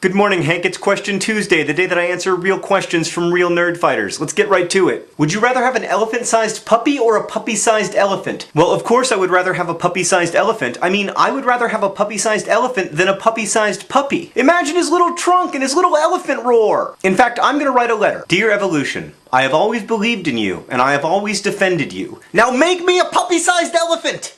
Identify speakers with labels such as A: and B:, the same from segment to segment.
A: Good morning, Hank. It's Question Tuesday, the day that I answer real questions from real nerd fighters. Let's get right to it. Would you rather have an elephant-sized puppy or a puppy-sized elephant? Well, of course I would rather have a puppy-sized elephant. I mean, I would rather have a puppy-sized elephant than a puppy-sized puppy. Imagine his little trunk and his little elephant roar! In fact, I'm gonna write a letter. Dear Evolution, I have always believed in you, and I have always defended you. Now make me a puppy-sized elephant!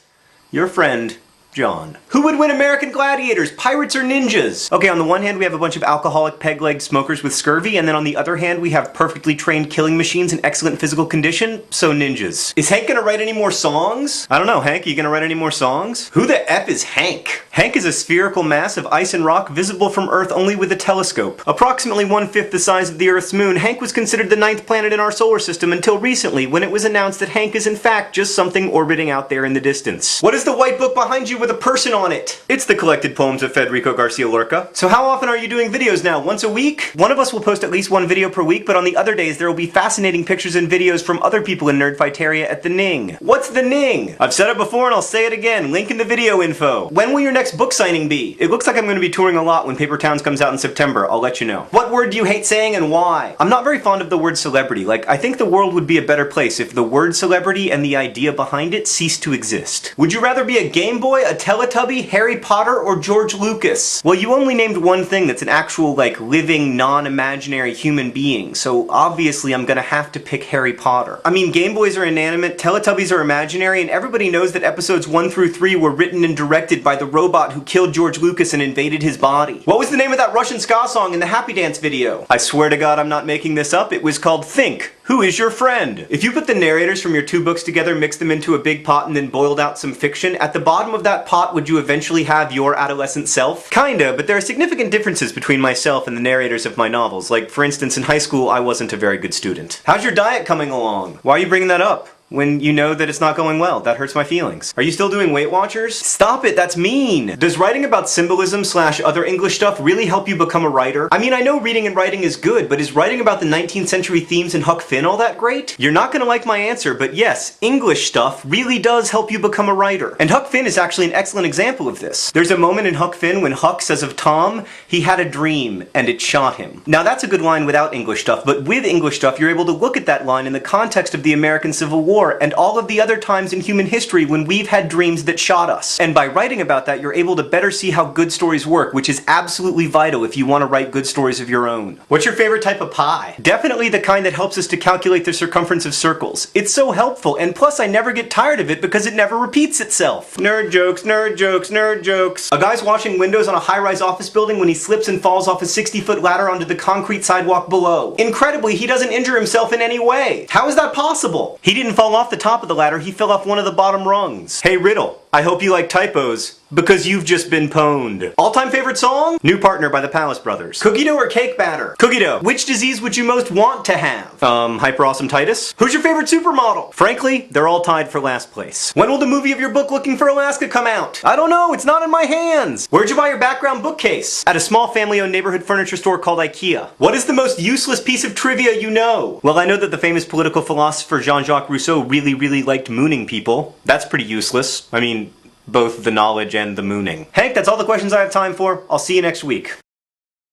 A: Your friend, John. Who would win American Gladiators, pirates or ninjas? Okay, on the one hand we have a bunch of alcoholic peg-legged smokers with scurvy, and then on the other hand we have perfectly trained killing machines in excellent physical condition, so ninjas. Is Hank gonna write any more songs? I don't know, Hank, are you gonna write any more songs? Who the F is Hank? Hank is a spherical mass of ice and rock visible from Earth only with a telescope. Approximately 1/5 the size of the Earth's moon, Hank was considered the 9th planet in our solar system until recently, when it was announced that Hank is in fact just something orbiting out there in the distance. What is the white book behind you with a person on it? It's the collected poems of Federico Garcia Lorca. So how often are you doing videos now? Once a week? One of us will post at least one video per week, but on the other days there will be fascinating pictures and videos from other people in Nerdfighteria at the Ning. What's the Ning? I've said it before and I'll say it again. Link in the video info. When will your next book signing be? It looks like I'm going to be touring a lot when Paper Towns comes out in September. I'll let you know. What word do you hate saying and why? I'm not very fond of the word celebrity. Like, I think the world would be a better place if the word celebrity and the idea behind it ceased to exist. Would you rather be a Game Boy, a Teletubby, Harry Potter, or George Lucas? Well, you only named one thing that's an actual, like, living, non-imaginary human being, so obviously I'm gonna have to pick Harry Potter. I mean, Game Boys are inanimate, Teletubbies are imaginary, and everybody knows that episodes 1 through 3 were written and directed by the robot who killed George Lucas and invaded his body. What was the name of that Russian ska song in the Happy Dance video? I swear to God I'm not making this up, it was called Think. Who is your friend? If you put the narrators from your two books together, mixed them into a big pot, and then boiled out some fiction, at the bottom of that pot would you eventually have your adolescent self? Kinda, but there are significant differences between myself and the narrators of my novels. Like, for instance, in high school I wasn't a very good student. How's your diet coming along? Why are you bringing that up when you know that it's not going well? That hurts my feelings. Are you still doing Weight Watchers? Stop it, that's mean! Does writing about symbolism / other English stuff really help you become a writer? I mean, I know reading and writing is good, but is writing about the 19th century themes in Huck Finn all that great? You're not gonna like my answer, but yes, English stuff really does help you become a writer. And Huck Finn is actually an excellent example of this. There's a moment in Huck Finn when Huck says of Tom, he had a dream, and it shot him. Now that's a good line without English stuff, but with English stuff you're able to look at that line in the context of the American Civil War and all of the other times in human history when we've had dreams that shot us. And by writing about that, you're able to better see how good stories work, which is absolutely vital if you want to write good stories of your own. What's your favorite type of pie? Definitely the kind that helps us to calculate the circumference of circles. It's so helpful, and plus I never get tired of it because it never repeats itself. Nerd jokes, nerd jokes, nerd jokes. A guy's washing windows on a high-rise office building when he slips and falls off a 60-foot ladder onto the concrete sidewalk below. Incredibly, he doesn't injure himself in any way. How is that possible? He didn't fall off the top of the ladder, he fell off one of the bottom rungs. Hey Riddle, I hope you like typos, because you've just been pwned. All-time favorite song? New Partner by the Palace Brothers. Cookie dough or cake batter? Cookie dough. Which disease would you most want to have? Hyperawesometitis? Who's your favorite supermodel? Frankly, they're all tied for last place. When will the movie of your book Looking for Alaska come out? I don't know, it's not in my hands. Where'd you buy your background bookcase? At a small family-owned neighborhood furniture store called IKEA. What is the most useless piece of trivia you know? Well, I know that the famous political philosopher Jean-Jacques Rousseau really liked mooning people. That's pretty useless. I mean, both the knowledge and the mooning. Hank, that's all the questions I have time for. I'll see you next week.